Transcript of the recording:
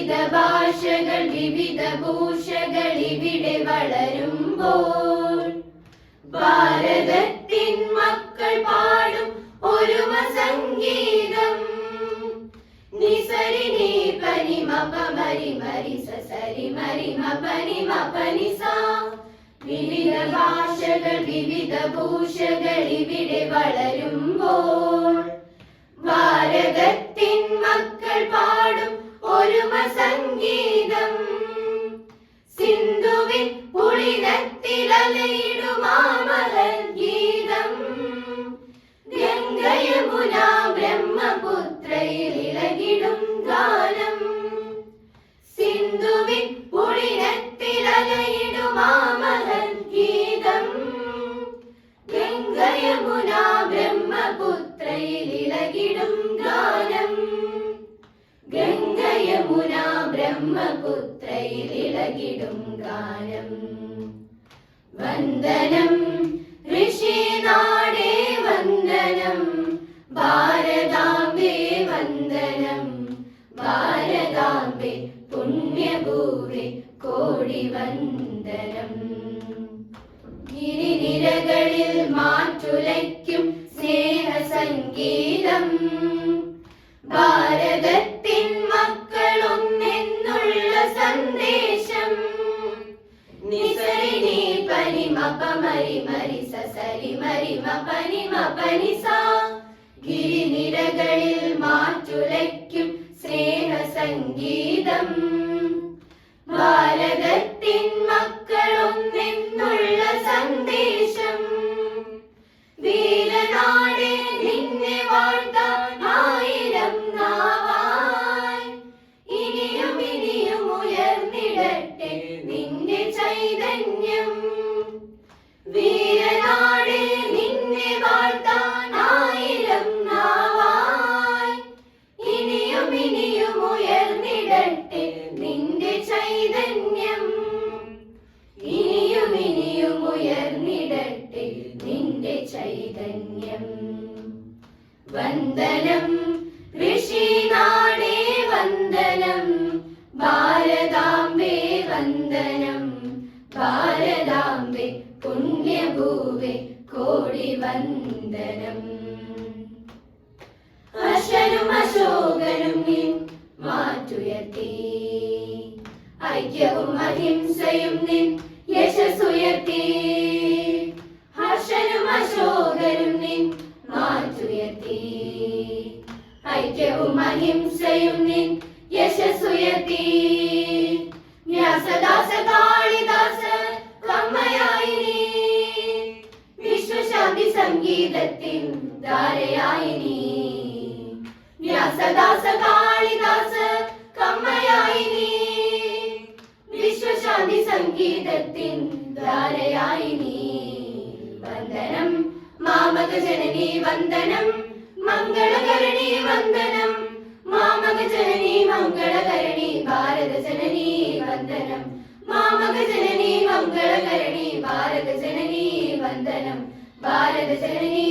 വിവിധ ഭാഷകൾ വിവിധ ഭൂഷകൾ ഇവിടെ വളരുമ്പോൾ ഭാരതത്തിൻ മക്കൾ പാടും ഒരു സംഗീതം. നിസരി നീ പനി മപ മരി മരി സരി മരി മപനി മപനി സാ. വിവിധ ഭാഷകൾ വിവിധ ഭൂഷകൾ ഇവിടെ വളരുമ്പോൾ ഭാരതത്തിൻ മക്കൾ പാടും ഒരു സംഗീതം. സിന്ധുവിൻ പുളിനത്തിലലയിടുമാമഹൽ ഗീതം. ഗംഗയമുന ബ്രഹ്മപുത്രയിൽ ഇളകിടും ഗാനം. സിന്ധുവിൻ പുളിനത്തിലലയിടുമാമഹൽ ഗീതം. ഗംഗയമുന ബ്രഹ്മപുത്രയിൽ ഇളകിടും ഗാനം. ഗംഗയമുന ബ്രഹ്മപുത്രയിൽ ഇളകിടും ഗാനം. വന്ദനം ഋഷിനാടേ വന്ദനം. ഭാരതാംബേ വന്ദനം. ഭാരതാംബേ പുണ്യഭൂവേ കോടി വന്ദനം. ഗിരിനിരകളിൽ മാറ്റുലയ്ക്കും സ്നേഹസംഗീതം. ഭാരതത്തിൻ മക്കളൊന്നെന്നുള്ള സന്ദേശം. നിസരി നീ പനി മപ മരി മരി സരി മരി മപനി മപനി സാ. ഗിരിനിരകളിൽ മാറ്റുലയ്ക്കും സ്നേഹസംഗീതം. ഭാരതത്തിൻ മക്കളൊന്നെന്നുള്ള സന്ദേശം. വീരനാടേ നിന്നെ വാഴ്ത്താൻ ആയിരം നാവായി. ഇനിയും ഇനിയും ഉയർന്നിടട്ടെ നിന്റെ ചൈതന്യം. വീരനാടേ നിന്നെ വാഴ്ത്താൻ ആയിരം നാവായി. ഇനിയും ഇനിയും ഉയർന്നിടട്ടെ നിന്റെ ചൈതന്യം. ഇനിയും ഇനിയും ഉയർന്നിടട്ടെ നിന്റെ ചൈതന്യം. വന്ദനം ഋഷിനാടേ വന്ദനം. ഭാരതാംബേ വന്ദനം. ഭാരതാംബേ പുണ്യഭൂവേ കോടി വന്ദനം. ഹർഷനും അശോകനും നിൻ മാറ്റുയർത്തി. ഐക്യവും അഹിംസയും നിൻ യശസ്സുയർത്തി. ഹർഷനും അശോകനും നിൻ മാറ്റുയർത്തി. ഐക്യവും അഹിംസയും നിൻ യശസ്സുയർത്തി. വ്യാസദാസ കാളിദാസ കമ്മയായി നീ. വിശ്വശാന്തി സംഗീതത്തിൻ ധാരയായി നീ. വ്യാസദാസ കാളിദാസ കമ്മയായി നീ. വിശ്വശാന്തി സംഗീതത്തിൻ ധാരയായി നീ. വന്ദനം മാമക ജനനീ വന്ദനം. മംഗളകരണീ വന്ദനം. മാമക ജനനീ മംഗളകരണീ ഭാരത ജനനീ വന്ദനം. മാമക ജനനീ മംഗളകരണീ ഭാരത ജനനീ വന്ദനം. ഭാരത ജനനീ